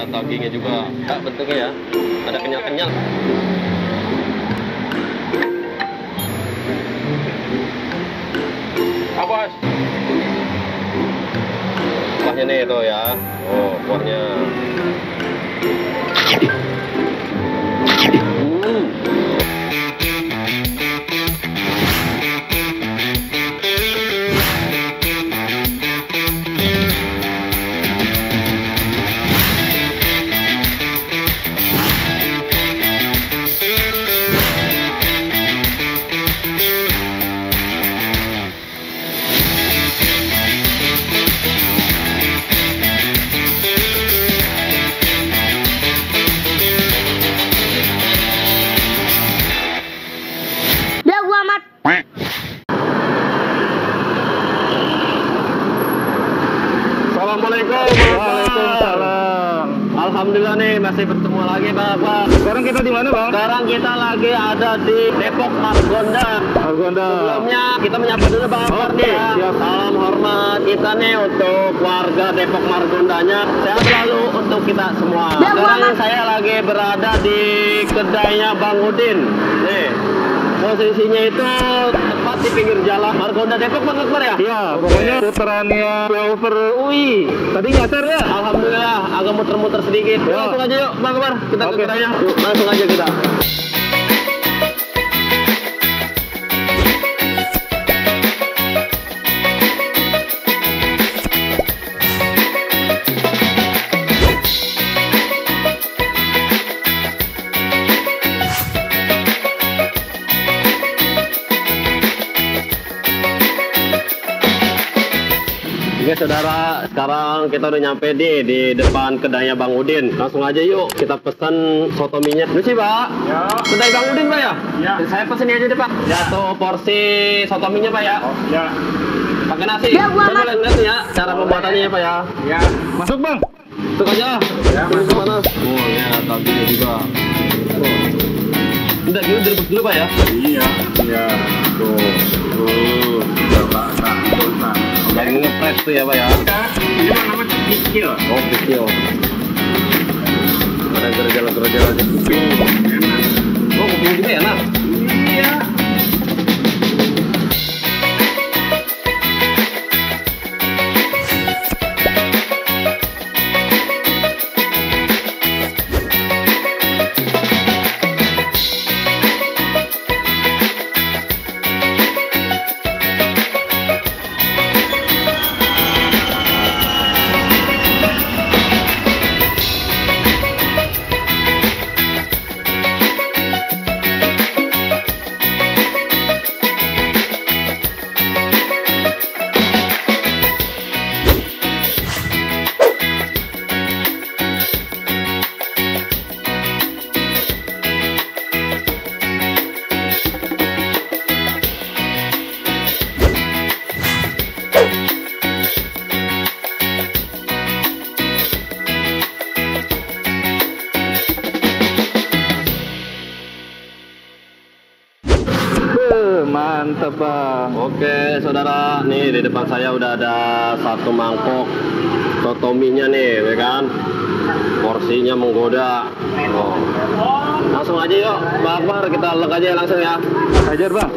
lihat dagingnya juga. Kak, bentuknya ya. Ada kenyal-kenyal. Bos. Kuahnya nih tuh ya. Oh, kuahnya. Assalamualaikum. Waalaikumsalam. Alhamdulillah nih masih bertemu lagi Bapak. Sekarang kita di mana, Bang? Sekarang kita lagi ada di Depok Margonda. Margonda. Sebelumnya kita menyapa dulu Bang Akbar nih. Siap. Salam hormat kita nih untuk warga Depok Margondanya. Sehat selalu untuk kita semua. Sekarang saya lagi berada di kedainya Bang Udin. Nih. Posisinya itu tepat di pinggir jalan Margonda Depok Bang Akbar ya? Iya, pokoknya putarannya flyover UI. Tadi nyasar ya? Alhamdulillah agak muter-muter sedikit. Ya. Langsung aja yuk Bang Akbar, kita ke Oke. kedainya. Yuk, langsung aja kita. Oke saudara, sekarang kita udah nyampe di depan kedainya Bang Udin. Langsung aja yuk kita pesen soto minyak. Ini sih Pak. Ya. Kedai Bang Udin Pak ya? Ya. Saya pesen ini aja deh Pak. Satu porsi soto minyak Pak ya. Ya. Pakai nasi. Saya boleh ngeliat nih ya cara pembuatannya ya Pak ya. Ya. Masuk, Bang. Tuh aja. Ya, Ini masuk. mana? Oh ya, dagingnya juga. Udah gini direbus dulu Pak ya. Iya. Iya. Tuh. Coba, nah. Dagingnya fresh tuh ya Pak ya. Ini namanya kikil. Oh kecil. Ada gerejal-gerejal aja. Oh kuping juga enak. Iya. Mantap, Bang. Oke saudara, nih di depan saya udah ada satu mangkok soto mie-nya nih, ya kan? Porsinya menggoda. Oh. Langsung aja yuk, Bang Akbar, kita lek aja langsung ya. Hajar, Bang.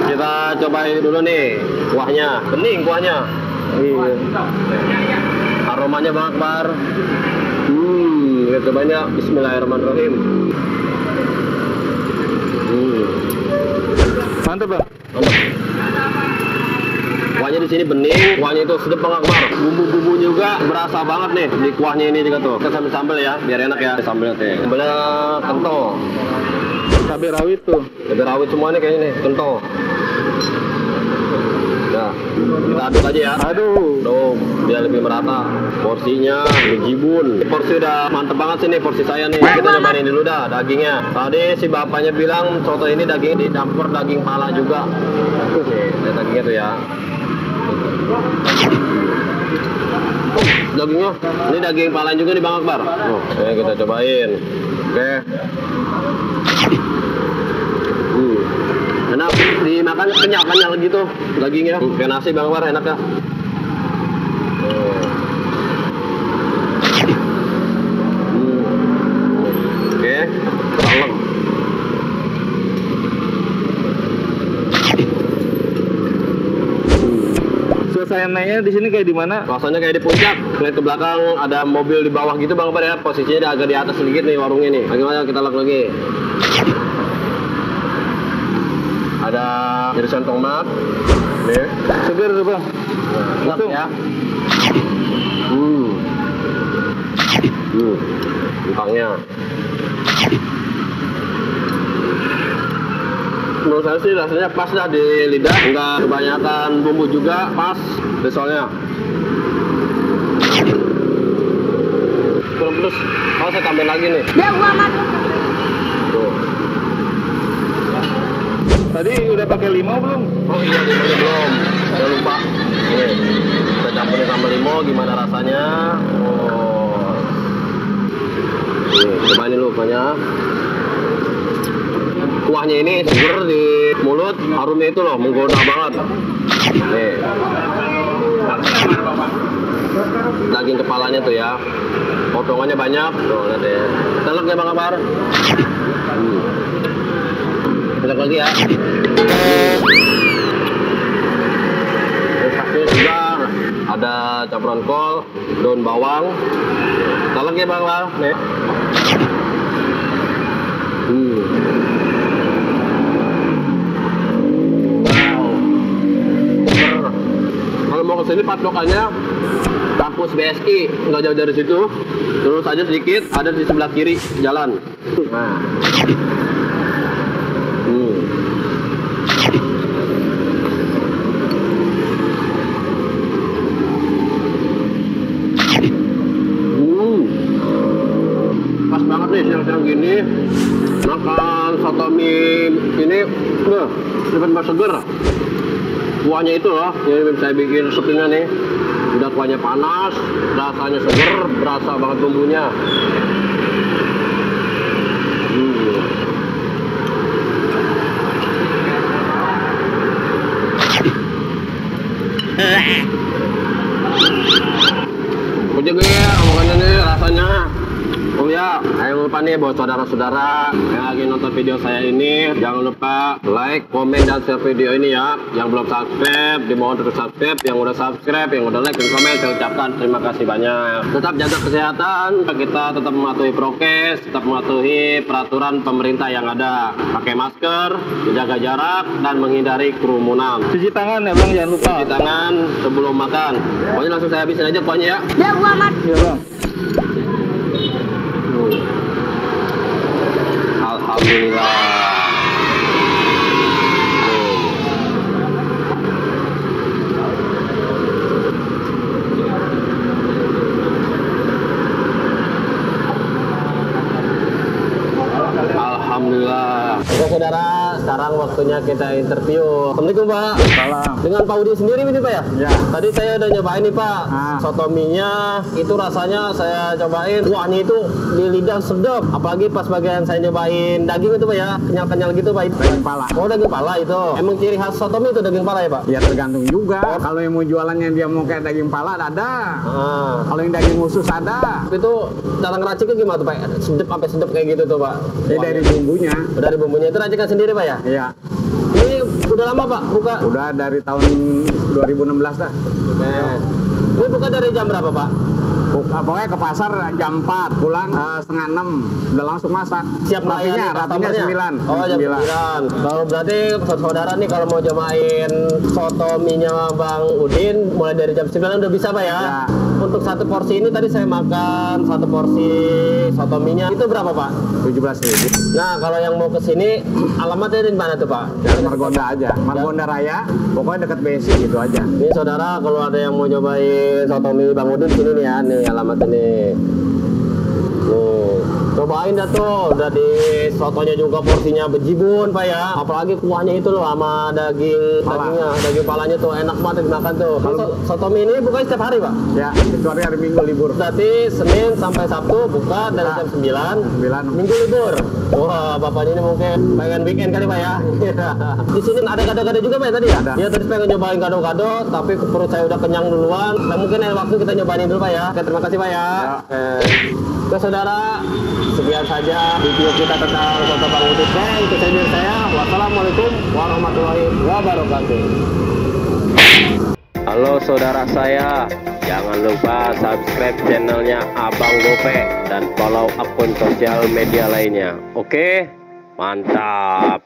Kita cobain dulu nih kuahnya, bening kuahnya. Iya. Aromanya Bang Akbar. Kita cobain ya. Bismillahirrahmanirrahim. Mantap, Bang. Mantap. Kuahnya di sini bening, kuahnya itu sedap Bang Akbar. Bumbu-bumbu juga berasa banget nih di kuahnya ini juga tuh. Kita sambil sambal ya, biar enak ya sambelnya teh. Sambelnya kental. Cabai rawit tuh. Cabai rawit semuanya kayaknya nih, kental. Nah, kita aduk aja ya. Aduh, biar lebih merata. Porsinya bejibun. Porsi udah mantep banget sih nih porsi saya nih. Kita cobain dulu dah dagingnya. Tadi si bapaknya bilang soto ini dagingnya dicampur daging pala juga. Oke, lihat dagingnya tuh ya. Dagingnya, ini daging pala juga nih Bang Akbar. Oke, kita cobain. Oke. Enak, dimakan kenyal-kenyal gitu dagingnya. Kayak nasi Bang Akbar, enak ya. suasananya di sini kayak di mana? Rasanya kayak di puncak. Lihat ke belakang ada mobil di bawah gitu Bang Bar ya. Posisinya agak di atas sedikit nih warungnya nih. Bagaimana kita lihat lagi? Ada irisan tomat. Nih. Seger tuh Bang. Enak ya. Kentangnya. Menurut saya sih rasanya pas dah di lidah, nggak kebanyakan bumbu juga, pas risolnya. Terus, kalau saya tambahin lagi nih. Ya gua amat. Tuh. Tadi udah pakai limau belum? Oh iya, limaunya belum. Jangan lupa. Nih, kita campurin sambal limau, gimana rasanya? Oh. Nih, cobain dulu banyak. Kuahnya ini seger di mulut, harumnya itu loh, menggoda banget. Nih. Daging kepalanya tuh ya. Potongannya banyak. Tuh, lihat ya. Telek ya Bang Amar. Telek lagi ya. Sausnya segar. Ada campuran kol, daun bawang. Telek ya Bang Amar. Nih. Kalau mau kesini patokannya kampus BSI, nggak jauh dari situ. Terus aja sedikit, ada di sebelah kiri jalan. Nah. Pas banget nih siang-siang gini makan soto mie ini, benar seger. Kuahnya itu loh, yang saya bikin resepnya nih. Udah kuahnya panas, rasanya seger, berasa banget bumbunya. Ujung ya, omongannya nih rasanya. Oh ya, jangan lupa nih buat saudara-saudara yang lagi nonton video saya ini, jangan lupa like, komen, dan share video ini ya. Yang belum subscribe, dimohon terus subscribe. Yang udah subscribe, yang udah like dan komen, saya ucapkan terima kasih banyak. Tetap jaga kesehatan, kita tetap mematuhi prokes, tetap mematuhi peraturan pemerintah yang ada. Pakai masker, menjaga jarak, dan menghindari kerumunan. Cuci tangan ya Bang, jangan lupa. Cuci tangan sebelum makan. Pokoknya langsung saya habisin aja kuahnya ya. Ya gua amat. Iya Bang. Alhamdulillah. Alhamdulillah. Oke saudara, sekarang waktunya kita interview. Assalamualaikum Pak. Salam. Dengan Pak Udi sendiri ini Pak ya? Ya. Tadi saya udah nyobain nih Pak. Soto mie-nya itu rasanya saya cobain. Kuahnya itu di lidah sedap. Apalagi pas bagian saya nyobain daging itu Pak ya. Kenyal-kenyal gitu Pak. Daging pala. Oh daging pala itu. Emang ciri khas soto mie itu daging pala ya Pak? Ya tergantung juga. Kalau yang mau jualannya dia mau kayak daging pala ada. Kalau yang daging khusus ada. Itu cara ngeraciknya gimana tuh Pak? Sedap sampai sedap kayak gitu tuh Pak? Ya dari bumbunya. Dari bumbunya itu racikan sendiri Pak ya? Iya. Ini udah lama Pak buka? Udah dari tahun 2016 dah. Ini buka dari jam berapa Pak? Pokoknya ke pasar jam 4, pulang setengah 6, udah langsung masak. Siap rapinya, rapinya 9. Oh jam 9. Kalau berarti saudara nih kalau mau cobain soto mie-nya Bang Udin mulai dari jam 9 udah bisa Pak ya? Ya. Untuk satu porsi ini tadi saya makan satu porsi soto mie-nya itu berapa Pak? 17.000. Nah kalau yang mau kesini alamatnya di mana tuh Pak? Jalan Margonda aja, Margonda Raya, pokoknya dekat BSI gitu aja. Ini saudara kalau ada yang mau nyobain soto mie Bang Udin sini nih ya, nih alamat ini. Nih, cobain dah tuh, udah di sotonya juga porsinya bejibun Pak ya. Apalagi kuahnya itu loh sama daging palanya tuh enak banget dimakan tuh. Kalau soto mie ini buka setiap hari Pak? Ya, kecuali hari Minggu libur. Berarti Senin sampai Sabtu buka dari jam 9, Minggu libur. Wah, bapaknya ini mungkin pengen weekend kali Pak ya. Di sini ada gado-gado juga Pak ya tadi ya? Ada. Iya tadi pengen nyobain gado-gado, tapi perut saya udah kenyang duluan. Nah, mungkin lain waktu kita nyobain dulu Pak ya. Oke, terima kasih Pak ya. Oke saudara, sekian saja video kita tentang soto Bang Udin. Itu saja dari saya. Wassalamualaikum warahmatullahi wabarakatuh. Halo saudara saya, jangan lupa subscribe channelnya Abang Gope dan follow akun sosial media lainnya. Oke, mantap.